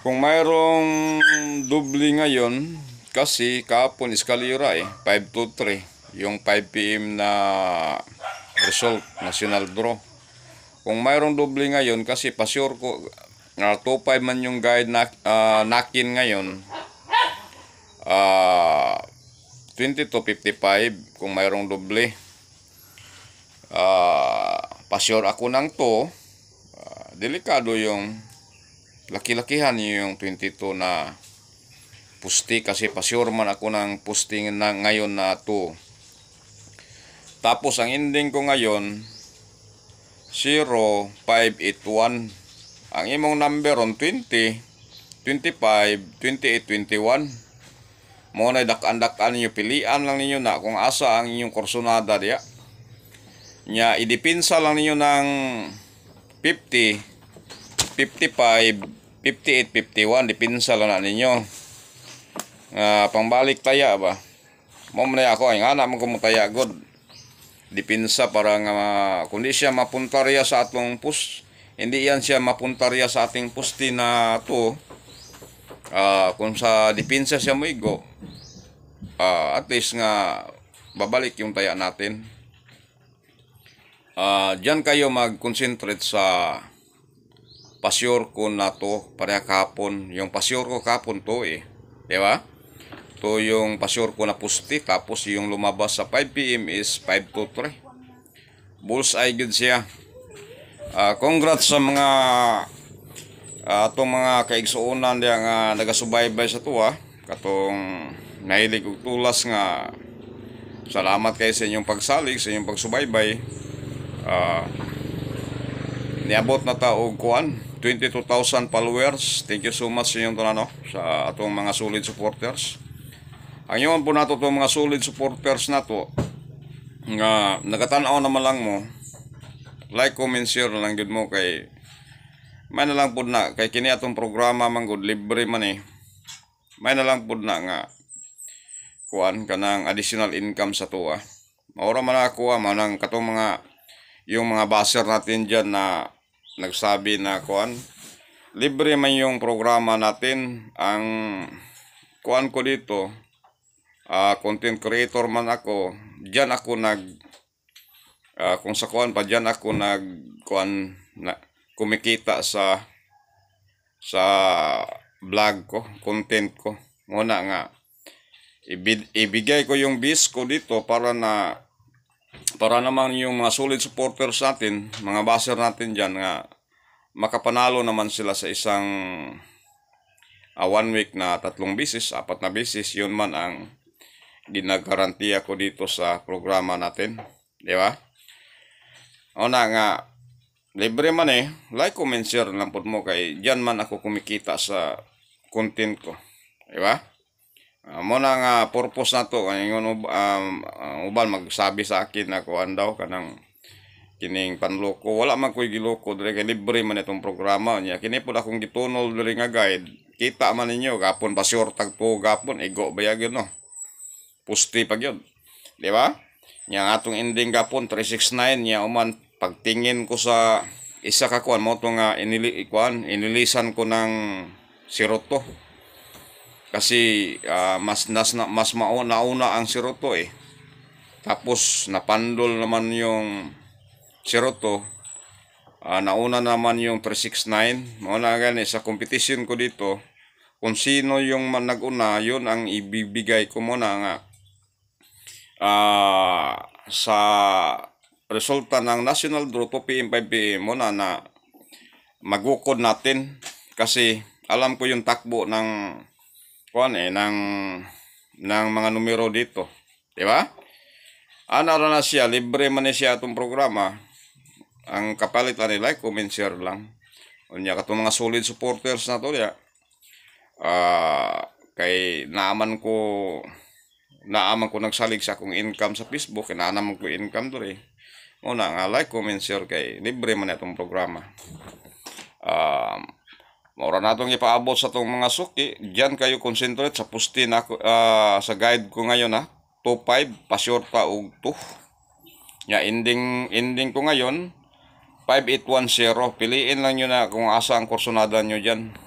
Kung mayroong dubli ngayon, kasi kahapon iskalira 5 to 3, yung 5 PM na result, national draw. Kung mayroong dubli ngayon, kasi pa-sure ko, 2-5 man yung guide na, nakin ngayon, 20 to 55 kung mayroong dubli. Pa-sure ako ng to, delikado yung laki-lakihan yung 22 na pusti kasi pa-sure man ako ng pusti na ngayon na to. Tapos ang ending ko ngayon 0581. Ang imong number on 20, 25, 28, 21. Mo na dak-andakan niyo, pilian lang ninyo na kung asa ang inyong kursonada diya. Nya idepinsa lang ninyo ng 50, 55, 58, 51, dipinsa lang na ninyo. Pangbalik taya ba? Mo man ako ay ana man ko mo taya god. Dipinsa para nga kundi siya mapuntarya sa atong hindi yan siya mapuntarya sa ating pusti na to. Kung sa dipinsa siya moigo, at least nga babalik yung taya natin. Diyan kayo mag-concentrate sa pa-sure ko na to, pareha kahapon. Yung pa-sure ko kahapon to di ba? To yung pa-sure ko na pusti, tapos yung lumabas sa 5 PM is 5 to 3. Bullseye good siya. Congrats sa mga atong mga kaigsuonan diya nga nagasubaybay sa to katong nahilig og tulas nga. Salamat kayo sa inyong pagsalig, sa inyong pagsubaybay. Niabot na ta og 22,000 followers. Thank you so much sa inyong tanano, sa atong mga solid supporters. Ang iyon po nato itong mga solid supporters nato nga nagatanaw naman lang mo, like, comment, share lang gud mo kay may na lang pud na kay kini atong programa man gud libre man may na lang pud na nga kuan kanang additional income sa tuwa. Maura man ako manang katong mga yung mga baser natin diyan na nagsabi na kuan libre man yung programa natin. Ang kuan ko dito, content creator man ako, diyan ako kung sa kuan pa diyan ako kuan na kumikita sa vlog ko, content ko. Muna nga ibigay ko yung bis ko dito para naman yung mga solid supporters natin, mga baser natin dyan nga makapanalo naman sila sa isang 1 week na 3 bisis, 4 na bisis. Yun man ang ginagarantiya ko dito sa programa natin, di ba? O na nga libre man like, comment, share lang po mo kay dyan man ako kumikita sa content ko, di ba? Muna nga purpose na to ngayon, uban magsabi sa akin na kuan daw kanang kining panloko. Wala man ko'y giloko dire kay libre man itong programa niya. Kini pud akong gitunol dire nga guide. Kita man ninyo gapon pa sure tagpo gapon igo bayag yun no. Pusti pag yun, di ba? Nya atong ending gapon 369 niya uman pagtingin ko sa isa ka kuan mo to nga inilisan ko ng siroto. Kasi mas mauna ang siroto Tapos napandol naman yung siroto. Nauna naman yung 369. Mauna gani sa competition ko dito. Kung sino yung nag-una, yun ang ibibigay ko muna nga sa resulta ng national draw 2 PM 5 PM muna na magukod natin. Kasi alam ko yung takbo ng ng mga numero dito, di ba? Ana na siya, libre man siya itong programa. Ang kapalit ani like, comment, share lang. Unya katong mga solid supporters na to diya. Kay naaman ko nagsalig sa akong income sa Facebook, naman ko income to Una nga like, comment, share kay libre man itong programa. Maura natong ipaabot sa itong mga suki. Diyan kayo concentrate sa pusti na sa guide ko ngayon 2-5 pa-sure ta og 2. Ending ko ngayon 5810. Piliin lang nyo na kung asa ang kursonada nyo dyan.